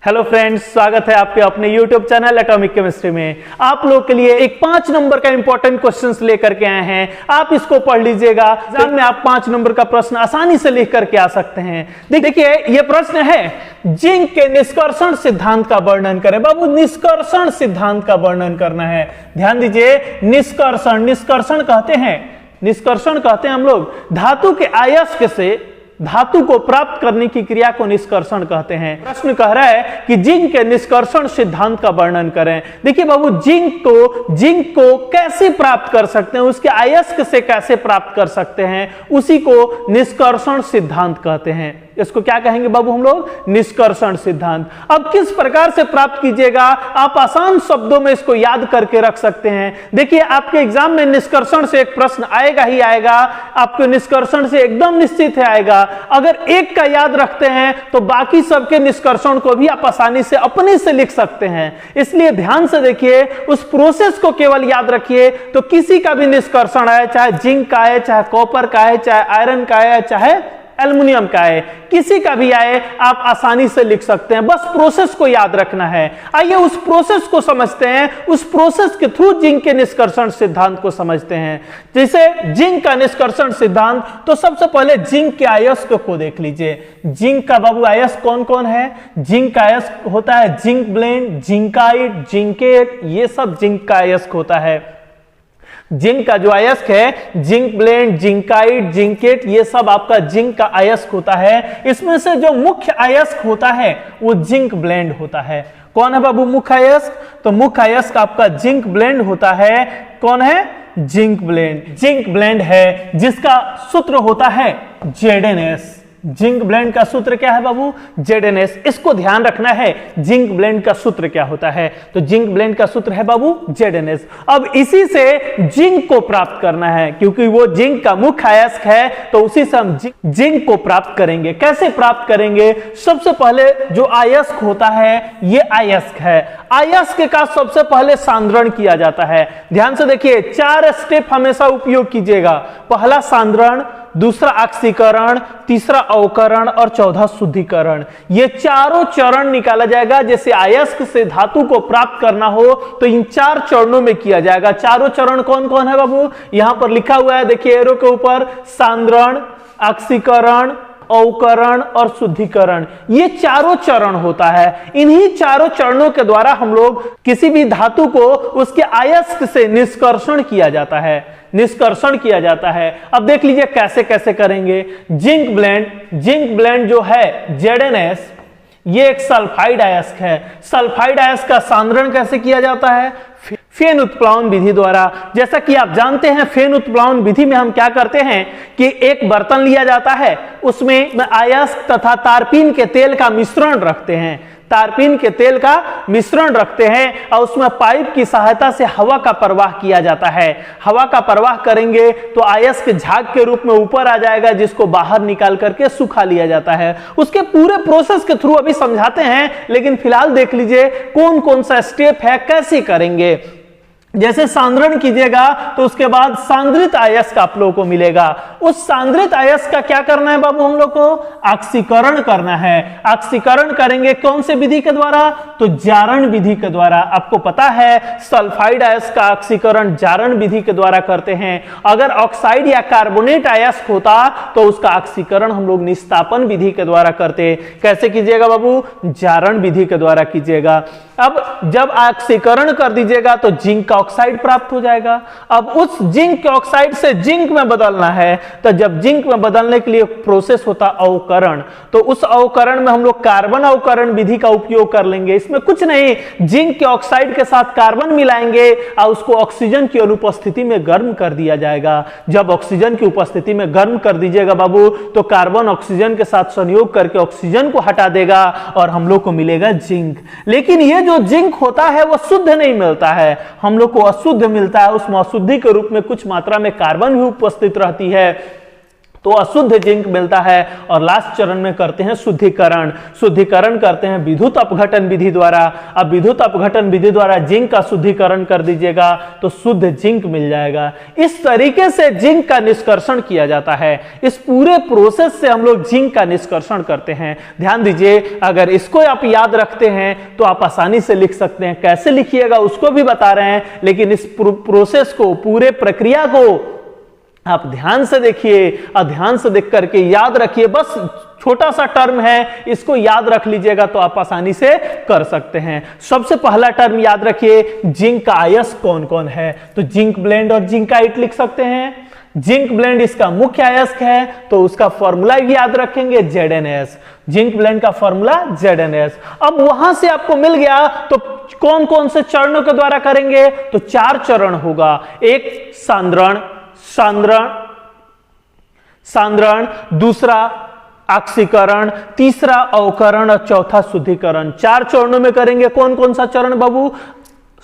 Hello friends, स्वागत है आपके अपने यूट्यूब चैनल एटॉमिक केमिस्ट्री में। आप लोग के लिए एक 5 नंबर का इंपॉर्टेंट क्वेश्चंस लेकर के आए हैं। आप इसको पढ़ लीजिएगा। एग्जाम में आप 5 नंबर का प्रश्न आसानी से लिख करके आ सकते हैं। देखिए, ये प्रश्न है, जिंक के निष्कर्षण सिद्धांत का वर्णन करें। बाबू, निष्कर्षण सिद्धांत का वर्णन करना है। ध्यान दीजिए, निष्कर्षण कहते हैं हम लोग धातु के अयस्क से धातु को प्राप्त करने की क्रिया को निष्कर्षण कहते हैं। प्रश्न कह रहा है कि जिंक के निष्कर्षण सिद्धांत का वर्णन करें। देखिए बाबू, जिंक को कैसे प्राप्त कर सकते हैं, उसके अयस्क से कैसे प्राप्त कर सकते हैं, उसी को निष्कर्षण सिद्धांत कहते हैं। इसको क्या कहेंगे बाबू हम लोग? निष्कर्षण सिद्धांत। अब किस प्रकार से प्राप्त कीजिएगा, आप आसान शब्दों में इसको याद करके रख सकते हैं। देखिए, आपके एग्जाम में निष्कर्षण से एक प्रश्न आएगा ही आएगा, आपके निष्कर्षण से एकदम निश्चित है आएगा। अगर एक का याद रखते हैं तो बाकी सबके निष्कर्षण को भी आप आसानी से अपने से लिख सकते हैं। इसलिए ध्यान से देखिए, उस प्रोसेस को केवल याद रखिए, तो किसी का भी निष्कर्षण आए, चाहे जिंक का आए, चाहे कॉपर का आए, चाहे आयरन का आए, चाहे एल्युमिनियम का है, किसी का भी आए, आप आसानी से लिख सकते हैं। बस प्रोसेस को याद रखना है। आइए उस प्रोसेस को समझते हैं। उस प्रोसेस के थ्रू जिंक के निष्कर्षण सिद्धांत को समझते हैं। जैसे जिंक का निष्कर्षण सिद्धांत, तो सबसे पहले जिंक के अयस्क को देख लीजिए। जिंक का बाबू अयस्क कौन कौन है? जिंक का अयस्क होता है जिंक ब्लेंड, जिंकाइड, जिंकेट, ये सब जिंक का अयस्क होता है। जिंक का जो अयस्क है, जिंक ब्लेंड, जिंकाइड, जिंकेट, ये सब आपका जिंक का अयस्क होता है। इसमें से जो मुख्य अयस्क होता है वो जिंक ब्लेंड होता है। कौन है बाबू मुख्य अयस्क? तो मुख्य अयस्क आपका जिंक ब्लेंड होता है। कौन है? जिंक ब्लेंड है, जिसका सूत्र होता है ZnS। जिंक ब्लेंड का सूत्र क्या है बाबू? ZnS। इसको ध्यान रखना है, जिंक ब्लेंड का सूत्र क्या होता है। तो जिंक ब्लेंड का सूत्र है बाबू ZnS। अब इसी से जिंक को प्राप्त करना है, क्योंकि वो जिंक का मुख्य अयस्क है, तो उसी से हम जिंक को प्राप्त करेंगे। कैसे प्राप्त करेंगे? सबसे पहले जो अयस्क होता है, ये अयस्क है। अयस्क का सबसे पहले सांद्रण किया जाता है। ध्यान से देखिए, 4 स्टेप हमेशा उपयोग कीजिएगा। पहला सांद्रण, दूसरा ऑक्सीकरण, तीसरा अवकरण और चौथा शुद्धिकरण। ये चारों चरण निकाला जाएगा। जैसे अयस्क से धातु को प्राप्त करना हो तो इन 4 चरणों में किया जाएगा। चारों चरण कौन कौन है बाबू? यहां पर लिखा हुआ है, देखिए एरो के ऊपर, सांद्रण, ऑक्सीकरण, अवकरण और शुद्धिकरण। ये चारों चरण होता है। इन्हीं चारों चरणों के द्वारा हम लोग किसी भी धातु को उसके अयस्क से निष्कर्षण किया जाता है। अब देख लीजिए कैसे कैसे करेंगे। जिंक ब्लेंड जो है ZnS, ये एक सल्फाइड अयस्क है। सल्फाइड अयस्क का सांद्रण कैसे किया जाता है? फेन उत्प्लावन विधि द्वारा। जैसा कि आप जानते हैं, फेन उत्प्लावन विधि में हम क्या करते हैं कि एक बर्तन लिया जाता है, उसमें अयस्क तथा तारपीन के तेल का मिश्रण रखते हैं और उसमें पाइप की सहायता से हवा का प्रवाह किया जाता है। हवा का प्रवाह करेंगे तो अयस्क झाग के रूप में ऊपर आ जाएगा, जिसको बाहर निकाल करके सुखा लिया जाता है। उसके पूरे प्रोसेस के थ्रू अभी समझाते हैं, लेकिन फिलहाल देख लीजिए कौन कौन सा स्टेप है, कैसे करेंगे। जैसे सांद्रण कीजिएगा तो उसके बाद सांद्रित अयस्क आप लोगों को मिलेगा। उस सांद्रित अयस्क का क्या करना है बाबू हम लोग को? ऑक्सीकरण करना है। ऑक्सीकरण करेंगे कौन से विधि के द्वारा? तो जारण विधि के द्वारा। आपको पता है सल्फाइड अयस्क का ऑक्सीकरण जारण विधि के द्वारा करते हैं। अगर ऑक्साइड या कार्बोनेट अयस्क होता तो उसका ऑक्सीकरण हम लोग निस्तापन विधि के द्वारा करते। कैसे कीजिएगा बाबू? जारण विधि के द्वारा कीजिएगा। अब जब ऑक्सीकरण कर दीजिएगा तो जिंक का ऑक्साइड प्राप्त हो जाएगा। अब उस जिंक के ऑक्साइड से जिंक में बदलना है, तो जब जिंक में बदलने के लिए प्रोसेस होता अवकरण, तो उस अवकरण में हम लोग कार्बन अवकरण विधि का उपयोग कर लेंगे। इसमें कुछ नहीं, जिंक के ऑक्साइड के साथ कार्बन मिलाएंगे और उसको ऑक्सीजन की अनुपस्थिति में गर्म कर दिया जाएगा। जब ऑक्सीजन की उपस्थिति में गर्म कर दीजिएगा बाबू, तो कार्बन ऑक्सीजन के साथ संयोग करके ऑक्सीजन को हटा देगा और हम लोग को मिलेगा जिंक। लेकिन ये जो जिंक होता है वो शुद्ध नहीं मिलता है, हम लोग को अशुद्ध मिलता है। उसमें अशुद्धि के रूप में कुछ मात्रा में कार्बन भी उपस्थित रहती है। तो अशुद्ध जिंक मिलता है। और लास्ट चरण में करते हैं शुद्धिकरण। शुद्धिकरण करते हैं विद्युत अपघटन विधि द्वारा। अब विद्युत अपघटन विधि द्वारा जिंक का शुद्धिकरण कर दीजिएगा तो शुद्ध जिंक मिल जाएगा। इस तरीके से जिंक का निष्कर्षण किया जाता है। इस पूरे प्रोसेस से हम लोग जिंक का निष्कर्षण करते हैं। ध्यान दीजिए, अगर इसको आप याद रखते हैं तो आप आसानी से लिख सकते हैं। कैसे लिखिएगा उसको भी बता रहे हैं, लेकिन इस प्रोसेस को, पूरे प्रक्रिया को आप ध्यान से देखिए और ध्यान से देख करके याद रखिए। बस छोटा सा टर्म है, इसको याद रख लीजिएगा तो आप आसानी से कर सकते हैं। सबसे पहला टर्म याद रखिए, जिंक का अयस्क कौन कौन है। तो जिंक ब्लेंड और जिंकाइट लिख सकते हैं। जिंक ब्लेंड इसका मुख्य अयस्क है तो उसका फॉर्मूला भी याद रखेंगे ZnS। जिंक ब्लेंड का फॉर्मूला ZnS। अब वहां से आपको मिल गया तो कौन कौन से चरणों के द्वारा करेंगे, तो 4 चरण होगा। एक सांद्रण, सांद्रण, दूसरा ऑक्सीकरण, तीसरा अवकरण और चौथा शुद्धिकरण। 4 चरणों में करेंगे। कौन कौन सा चरण बाबू,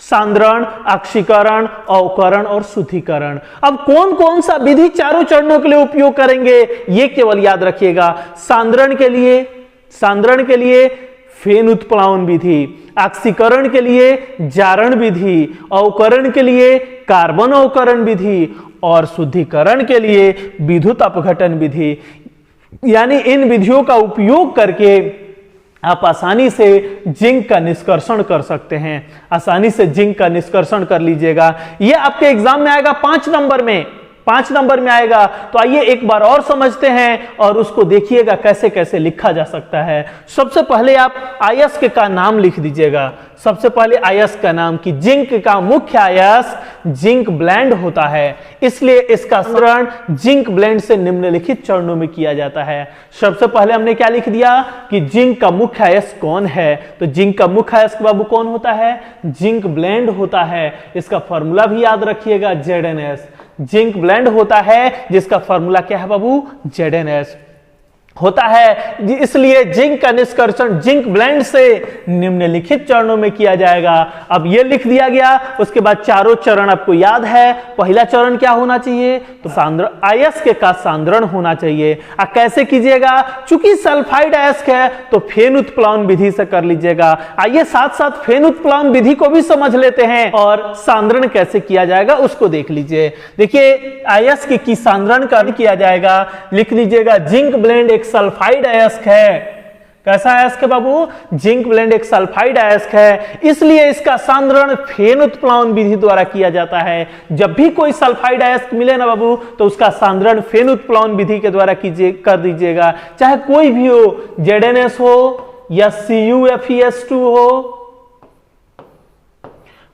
सांद्रण, ऑक्सीकरण, अवकरण और शुद्धिकरण। अब कौन कौन सा विधि चारों चरणों के लिए उपयोग करेंगे ये केवल याद रखिएगा। सांद्रण के लिए फेन उत्प्लावन विधि, ऑक्सीकरण के लिए जारण विधि, अवकरण के लिए कार्बन अवकरण विधि और शुद्धिकरण के लिए विद्युत अपघटन विधि। यानी इन विधियों का उपयोग करके आप आसानी से जिंक का निष्कर्षण कर सकते हैं। आसानी से जिंक का निष्कर्षण कर लीजिएगा। यह आपके एग्जाम में आएगा 5 नंबर में, 5 नंबर में आएगा। तो आइए एक बार और समझते हैं और उसको देखिएगा कैसे कैसे लिखा जा सकता है। सबसे पहले आप अयस्क का नाम लिख दीजिएगा। सबसे पहले अयस्क का नाम, कि जिंक का मुख्य अयस्क जिंक ब्लेंड होता है, इसलिए इसका संचरण जिंक ब्लेंड से निम्नलिखित चरणों में किया जाता है। सबसे पहले हमने क्या लिख दिया कि जिंक का मुख्य अयस्क कौन है। तो जिंक का मुख्य अयस्क बाबू कौन होता है, जिंक ब्लेंड होता है। इसका फॉर्मूला भी याद रखिएगा ZnS। जिंक ब्लेंड होता है जिसका फॉर्मूला क्या है बाबू, ZnS होता है। इसलिए जिंक का निष्कर्षण जिंक ब्लेंड से निम्नलिखित चरणों में किया जाएगा। अब यह लिख दिया गया। उसके बाद चारों चरण आपको याद है। पहला चरण क्या होना चाहिए, तो अयस्क का सांद्रण होना चाहिए। कैसे कीजिएगा, चूंकि सल्फाइड अयस्क है तो फेन उत्प्लावन विधि से कर लीजिएगा। आइए साथ साथ फेन उत्प्लावन विधि को भी समझ लेते हैं और सांद्रण कैसे किया जाएगा उसको देख लीजिए। देखिए अयस्क की सांद्रण किया जाएगा। लिख लीजिएगा, जिंक ब्लेंड एक सल्फाइड अयस्क है। कैसा अयस्क है बाबू, जिंक ब्लेंड एक सल्फाइड अयस्क है, इसलिए इसका सांद्रण फेन उत्प्लावन विधि द्वारा किया जाता है। जब भी कोई सल्फाइड अयस्क मिले ना बाबू तो उसका सांद्रण फेन उत्प्लावन विधि के द्वारा कर दीजिएगा। चाहे कोई भी हो, ZnS हो या CuFeS2 हो,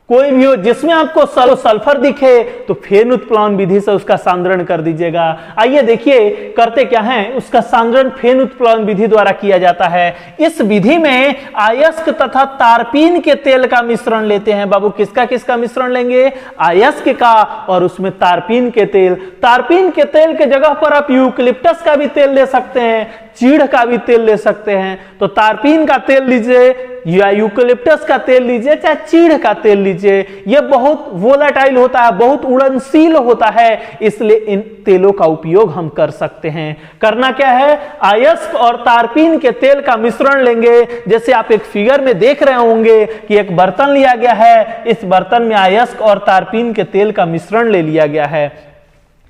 कोई भी हो जिसमें आपको सल्फर दिखे तो फेन उत्प्लावन विधि से उसका सांद्रण कर दीजिएगा। आइए देखिए करते क्या हैं, उसका सांद्रण फेन उत्प्लावन विधि द्वारा किया जाता है। इस विधि में अयस्क तथा तारपीन के तेल का मिश्रण लेते हैं। बाबू किसका किसका मिश्रण लेंगे, अयस्क का और उसमें तारपीन के तेल। तारपीन के तेल के जगह पर आप यूकलिप्टस का भी तेल ले सकते हैं, चीड़ का भी तेल ले सकते हैं। तो तारपीन का तेल लीजिए या यूकलिप्टस का तेल लीजिए, चाहे चीड़ का तेल लीजिए। यह बहुत वोलेटाइल होता है, बहुत उड़नशील होता है, इसलिए इन तेलों का उपयोग हम कर सकते हैं। करना क्या है, अयस्क और तारपीन के तेल का मिश्रण लेंगे। जैसे आप एक फिगर में देख रहे होंगे कि एक बर्तन लिया गया है, इस बर्तन में अयस्क और तारपीन के तेल का मिश्रण ले लिया गया है।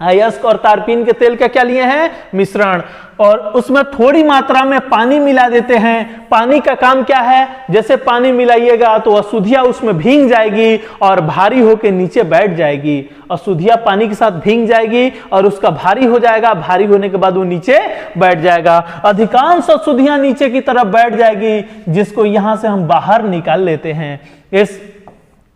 अयस्क और तारपीन के तेल का क्या लिए हैं, मिश्रण, और उसमें थोड़ी मात्रा में पानी मिला देते हैं। पानी का काम क्या है, जैसे पानी मिलाइएगा तो अशुद्धियां उसमें भीग जाएगी और भारी होकर नीचे बैठ जाएगी। अशुद्धियां पानी के साथ भीग जाएगी और उसका भारी हो जाएगा। भारी होने के बाद वो नीचे बैठ जाएगा। अधिकांश अशुद्धियां नीचे की तरफ बैठ जाएगी, जिसको यहां से हम बाहर निकाल लेते हैं।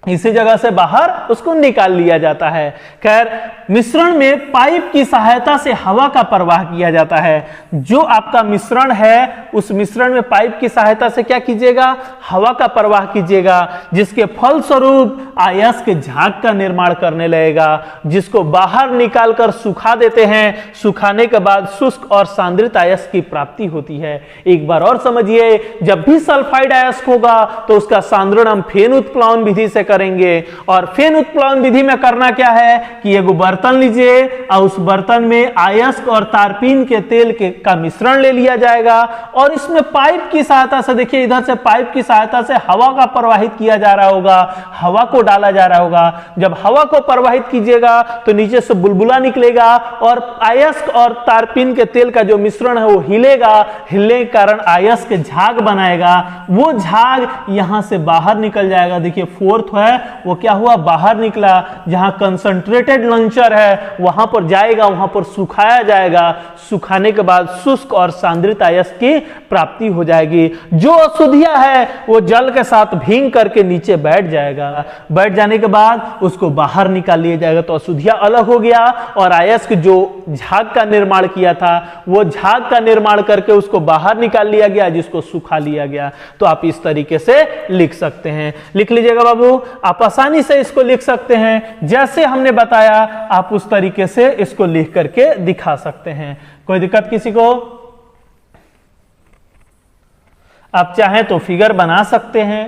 इसी जगह से बाहर उसको निकाल लिया जाता है। खैर, मिश्रण में पाइप की सहायता से हवा का प्रवाह किया जाता है। जो आपका मिश्रण है उस मिश्रण में पाइप की सहायता से क्या कीजिएगा, हवा का प्रवाह कीजिएगा, जिसके फलस्वरूप अयस्क झाग का निर्माण करने लगेगा, जिसको बाहर निकालकर सुखा देते हैं। सुखाने के बाद शुष्क और सांद्रित अयस्क की प्राप्ति होती है। एक बार और समझिए, जब भी सल्फाइड अयस्क होगा तो उसका सांद्रण हम फेन उत्प्लावन विधि से करेंगे। और फेन उत्प्लवन विधि में करना क्या है कि एगो बर्तन लीजिए और उस बर्तन में अयस्क और तारपीन के तेल का मिश्रण ले लिया जाएगा और इसमें पाइप की सहायता से, देखिए इधर से पाइप की सहायता से हवा का प्रवाहित किया जा रहा होगा, हवा को डाला जा रहा होगा। जब हवा को प्रवाहित कीजिएगा तो नीचे से बुलबुला निकलेगा और अयस्क और तारपीन के तेल का जो मिश्रण है वो हिलेगा, हिलने के कारण अयस्क झाग बनाएगा। वो झाग यहां से बाहर निकल जाएगा। देखिए फोर्थ है वो क्या हुआ, बाहर निकला। जहां कंसंट्रेटेड लंचर है वहां पर जाएगा, वहां पर सुखाया जाएगा। सुखाने के बाद शुष्क और सांद्रित अयस्क की प्राप्ति हो जाएगी। जो अशुद्धियां है वो जल के साथ भींग करके नीचे बैठ जाएगा। बैठ जाने के बाद उसको बाहर निकाल लिया जाएगा तो अशुद्धियां अलग हो गया और अयस्क जो झाग का निर्माण किया था वो झाग का निर्माण करके उसको बाहर निकाल लिया गया, जिसको सुखा लिया गया। तो आप इस तरीके से लिख सकते हैं। लिख लीजिएगा बाबू, आप आसानी से इसको लिख सकते हैं। जैसे हमने बताया आप उस तरीके से इसको लिख करके दिखा सकते हैं। कोई दिक्कत किसी को? आप चाहें तो फिगर बना सकते हैं।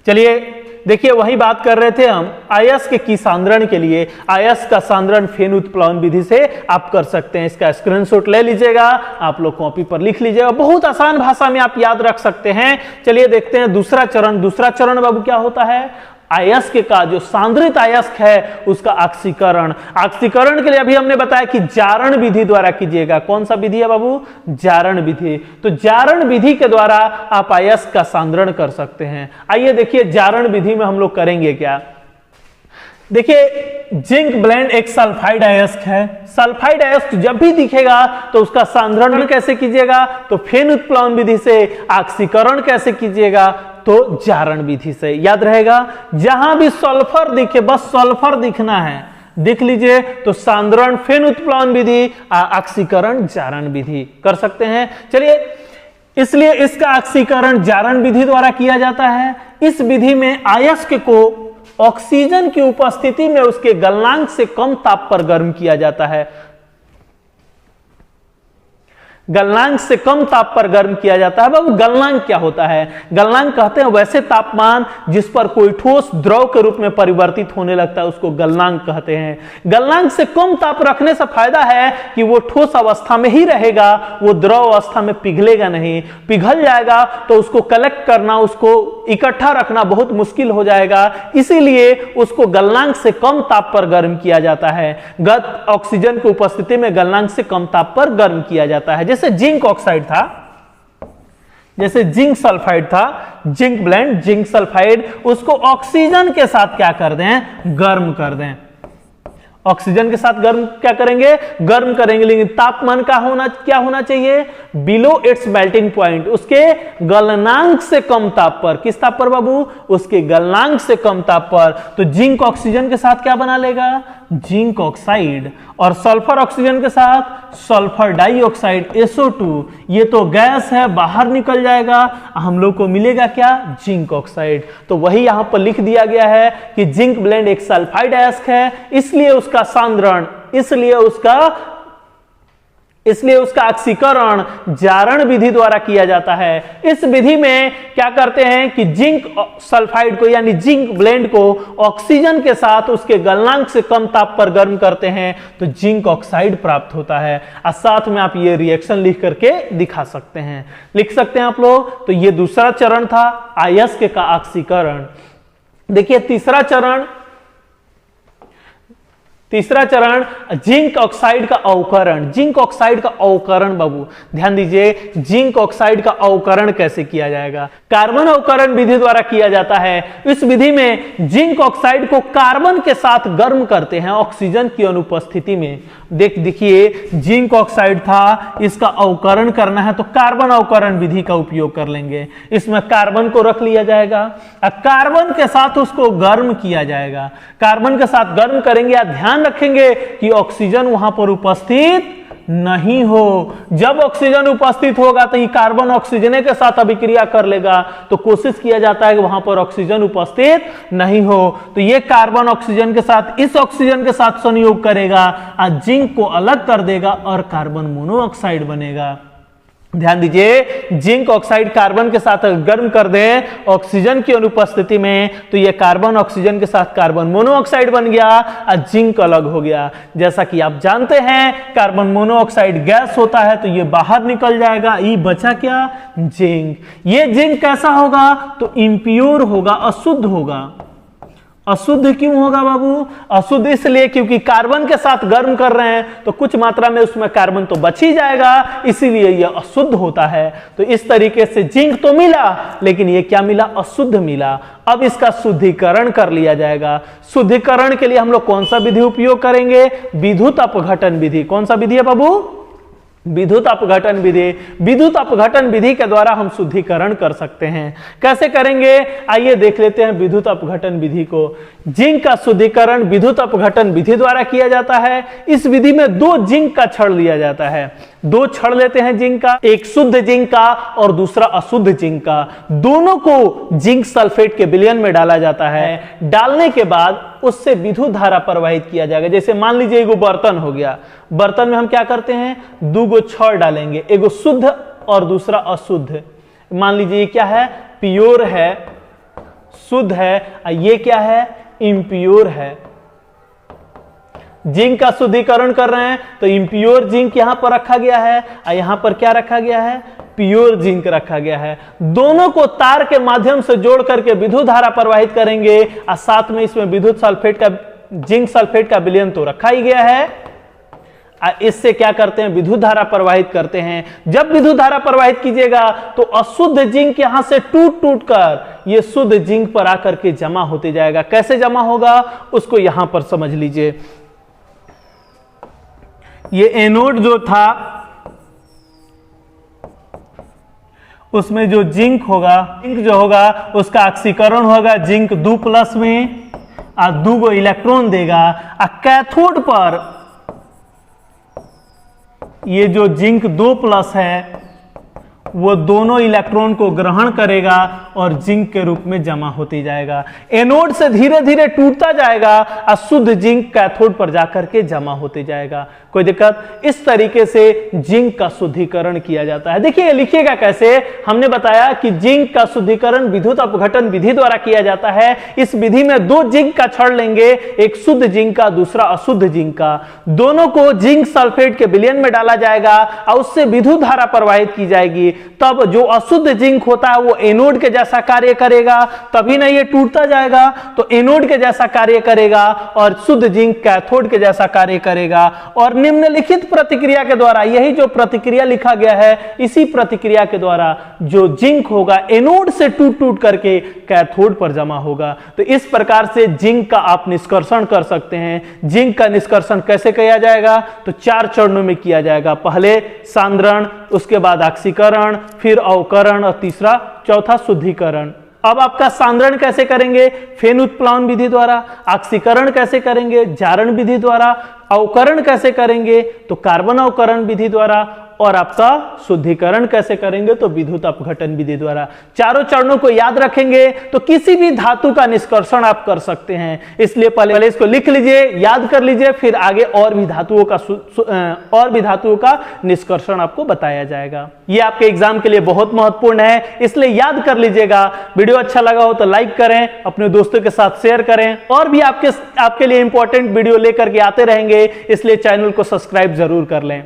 चलिए देखिए वही बात कर रहे थे हम अयस्क की सांद्रण के लिए। अयस्क का सांद्रण फेन उत्प्लवन विधि से आप कर सकते हैं। इसका स्क्रीनशॉट ले लीजिएगा, आप लोग कॉपी पर लिख लीजिएगा। बहुत आसान भाषा में आप याद रख सकते हैं। चलिए देखते हैं दूसरा चरण। दूसरा चरण बाबू क्या होता है, अयस्क का जो सांद्रित अयस्क है उसका ऑक्सीकरण। ऑक्सीकरण के लिए अभी हमने बताया कि जारण विधि द्वारा कीजिएगा। कौन सा विधि है बाबू, जारण विधि। तो जारण विधि के द्वारा आप अयस्क का सांद्रण कर सकते हैं। आइए देखिए जारण विधि में हम लोग करेंगे क्या। देखिए जिंक ब्लेंड एक सल्फाइड अयस्क है। सल्फाइड अयस्क जब भी दिखेगा तो उसका सांद्रण कैसे कीजिएगा, तो फेन उत्प्लवन विधि से। ऑक्सीकरण कैसे कीजिएगा, तो जारण विधि से। याद रहेगा, जहां भी सल्फर दिखे, बस सल्फर दिखना है, देख लीजिए, तो सांद्रण फेन उत्प्लवन विधि, ऑक्सीकरण जारण विधि कर सकते हैं। चलिए इसलिए इसका ऑक्सीकरण जारण विधि द्वारा किया जाता है। इस विधि में अयस्क को ऑक्सीजन की उपस्थिति में उसके गलनांक से कम ताप पर गर्म किया जाता है। गलनांक से कम ताप पर गर्म किया जाता है। बाबू गलनांक क्या होता है, गलनांक कहते हैं वैसे तापमान जिस पर कोई ठोस द्रव के रूप में परिवर्तित होने लगता है, उसको गलनांक कहते हैं। गलनांक से कम ताप रखने से फायदा है कि वो ठोस अवस्था में ही रहेगा, वो द्रव अवस्था में पिघलेगा नहीं। पिघल जाएगा तो उसको कलेक्ट करना, उसको इकट्ठा रखना बहुत मुश्किल हो जाएगा। इसीलिए उसको गलनांक से कम ताप पर गर्म किया जाता है। ऑक्सीजन की उपस्थिति में गलनांक से कम ताप पर गर्म किया जाता है। जैसे जिंक ऑक्साइड था, जैसे जिंक सल्फाइड था, जिंक ब्लेंड जिंक सल्फाइड, उसको ऑक्सीजन के साथ क्या कर दें, गर्म कर दें। ऑक्सीजन के साथ गर्म क्या करेंगे, गर्म करेंगे। लेकिन तापमान का क्या होना चाहिए, बिलो इट्स मेल्टिंग पॉइंट, उसके गलनांक से कम ताप पर। किस ताप पर बाबू, उसके गलनांक से कम ताप पर। तो जिंक ऑक्सीजन के साथ क्या बना लेगा, जिंक ऑक्साइड। और सल्फर ऑक्सीजन के साथ सल्फर डाइऑक्साइड SO2। ये तो गैस है, बाहर निकल जाएगा, हम लोग को मिलेगा क्या, जिंक ऑक्साइड। तो वही यहां पर लिख दिया गया है कि जिंक ब्लेंड एक सल्फाइड अयस्क है, इसलिए उसका सांद्रण, इसलिए उसका ऑक्सीकरण जारण विधि द्वारा किया जाता है। इस विधि में क्या करते हैं कि जिंक सल्फाइड को यानी जिंक ब्लेंड को ऑक्सीजन के साथ उसके गलनांक से कम ताप पर गर्म करते हैं तो जिंक ऑक्साइड प्राप्त होता है। और साथ में आप ये रिएक्शन लिख करके दिखा सकते हैं, लिख सकते हैं आप लोग। तो ये दूसरा चरण था अयस्क का ऑक्सीकरण। देखिए तीसरा चरण जिंक ऑक्साइड का अवकरण। जिंक ऑक्साइड का अवकरण बाबू ध्यान दीजिए, जिंक ऑक्साइड का अवकरण कैसे किया जाएगा, कार्बन अवकरण विधि द्वारा किया जाता है। इस विधि में जिंक ऑक्साइड को कार्बन के साथ गर्म करते हैं ऑक्सीजन की अनुपस्थिति में। देखिए जिंक ऑक्साइड था, इसका अवकरण करना है तो कार्बन अवकरण विधि का उपयोग कर लेंगे। इसमें कार्बन को रख लिया जाएगा और कार्बन के साथ उसको गर्म किया जाएगा। कार्बन के साथ गर्म करेंगे, या ध्यान रखेंगे कि ऑक्सीजन वहां पर उपस्थित नहीं हो। जब ऑक्सीजन उपस्थित होगा तो ये कार्बन ऑक्सीजन के साथ अभिक्रिया कर लेगा, तो कोशिश किया जाता है कि वहां पर ऑक्सीजन उपस्थित नहीं हो। तो ये कार्बन ऑक्सीजन के साथ इस ऑक्सीजन के साथ संयोग करेगा और जिंक को अलग कर देगा और कार्बन मोनोऑक्साइड बनेगा। ध्यान दीजिए, जिंक ऑक्साइड कार्बन के साथ गर्म कर दें ऑक्सीजन की अनुपस्थिति में तो यह कार्बन ऑक्सीजन के साथ कार्बन मोनोऑक्साइड बन गया और जिंक अलग हो गया। जैसा कि आप जानते हैं कार्बन मोनोऑक्साइड गैस होता है तो यह बाहर निकल जाएगा, ये बचा क्या, जिंक। ये जिंक कैसा होगा, तो इम्प्योर होगा, अशुद्ध होगा। अशुद्ध क्यों होगा बाबू, अशुद्ध इसलिए क्योंकि कार्बन के साथ गर्म कर रहे हैं तो कुछ मात्रा में उसमें कार्बन तो बच ही जाएगा, इसीलिए यह अशुद्ध होता है। तो इस तरीके से जिंक तो मिला लेकिन यह क्या मिला, अशुद्ध मिला। अब इसका शुद्धिकरण कर लिया जाएगा। शुद्धिकरण के लिए हम लोग कौन सा विधि उपयोग करेंगे, विद्युत अपघटन विधि। कौन सा विधि है बाबू, विद्युत अपघटन विधि। विद्युत अपघटन विधि के द्वारा हम शुद्धिकरण कर सकते हैं। कैसे करेंगे, आइए देख लेते हैं विद्युत अपघटन विधि को। जिंक का शुद्धिकरण विद्युत अपघटन विधि द्वारा किया जाता है। इस विधि में 2 जिंक का छड़ लिया जाता है, 2 छड़ लेते हैं जिंक का, एक शुद्ध जिंक का और दूसरा अशुद्ध जिंक का। दोनों को जिंक सल्फेट के विलयन में डाला जाता है। डालने के बाद उससे विद्युत धारा प्रवाहित किया जाएगा। जैसे मान लीजिए एगो बर्तन हो गया, बर्तन में हम क्या करते हैं, 2 छड़ डालेंगे, एगो शुद्ध और दूसरा अशुद्ध। मान लीजिए क्या है, प्योर है, शुद्ध है, ये क्या है, इम्प्योर है। जिंक का शुद्धिकरण कर रहे हैं तो इम्प्योर जिंक यहां पर रखा गया है और यहां पर क्या रखा गया है, प्योर जिंक रखा गया है। दोनों को तार के माध्यम से जोड़ करके विद्युत धारा प्रवाहित करेंगे और साथ में इसमें विद्युत सल्फेट का, जिंक सल्फेट का विलयन तो रखा ही गया है। इससे क्या करते हैं, विद्युत धारा प्रवाहित करते हैं। जब विद्युत धारा प्रवाहित कीजिएगा तो अशुद्ध जिंक यहां से टूट टूट कर ये शुद्ध जिंक पर आकर के जमा होते जाएगा। कैसे जमा होगा उसको यहां पर समझ लीजिए। ये एनोड जो था उसमें जो जिंक होगा, जिंक जो होगा उसका ऑक्सीकरण होगा जिंक 2+ में और 2 इलेक्ट्रॉन देगा। और कैथोड पर ये जो जिंक 2+ है वो दोनों इलेक्ट्रॉन को ग्रहण करेगा और जिंक के रूप में जमा होती जाएगा। एनोड से धीरे धीरे टूटता जाएगा और शुद्ध जिंक कैथोड पर जाकर के जमा होते जाएगा। कोई दिक्कत, इस तरीके से जिंक का शुद्धिकरण किया जाता है। देखिए लिखिएगा कैसे, हमने बताया कि जिंक का शुद्धिकरण विद्युत अपघटन विधि द्वारा किया जाता है। इस विधि में 2 जिंक का छड़ लेंगे, एक शुद्ध जिंक का, दूसरा अशुद्ध जिंक का। दोनों को जिंक सल्फेट के विलयन में डाला जाएगा और उससे विद्युत धारा प्रवाहित की जाएगी। तब जो अशुद्ध जिंक होता है वो एनोड के जैसा कार्य करेगा, तभी ना ये टूटता जाएगा। तो एनोड के जैसा कार्य करेगा और शुद्ध जिंक कैथोड के जैसा कार्य करेगा। और निम्नलिखित प्रतिक्रिया के द्वारा, यही जो प्रतिक्रिया लिखा गया है, इसी प्रतिक्रिया के द्वारा जो जिंक होगा एनोड से टूट टूट करके कैथोड पर जमा होगा। तो इस प्रकार से जिंक का आप निष्कर्षण कर सकते हैं। जिंक का निष्कर्षण कैसे किया जाएगा, तो 4 चरणों में किया जाएगा। पहले सांद्रण, उसके बाद ऑक्सीकरण, फिर अवकरण और तीसरा चौथा शुद्धिकरण। अब आपका सांद्रण कैसे करेंगे, फेन उत्प्लावन विधि द्वारा। ऑक्सीकरण कैसे करेंगे, जारण विधि द्वारा। अवकरण कैसे करेंगे, तो कार्बन अवकरण विधि द्वारा। और आपका शुद्धिकरण कैसे करेंगे, तो विद्युत अपघटन विधि द्वारा। चारों चरणों को याद रखेंगे तो किसी भी धातु का निष्कर्षण आप कर सकते हैं। इसलिए पहले इसको लिख लीजिए, याद कर लीजिए, फिर आगे और भी धातुओं का निष्कर्षण आपको बताया जाएगा। ये आपके एग्जाम के लिए बहुत महत्वपूर्ण है, इसलिए याद कर लीजिएगा। वीडियो अच्छा लगा हो तो लाइक करें, अपने दोस्तों के साथ शेयर करें। और भी आपके लिए इंपॉर्टेंट वीडियो लेकर के आते रहेंगे, इसलिए चैनल को सब्सक्राइब जरूर कर लें।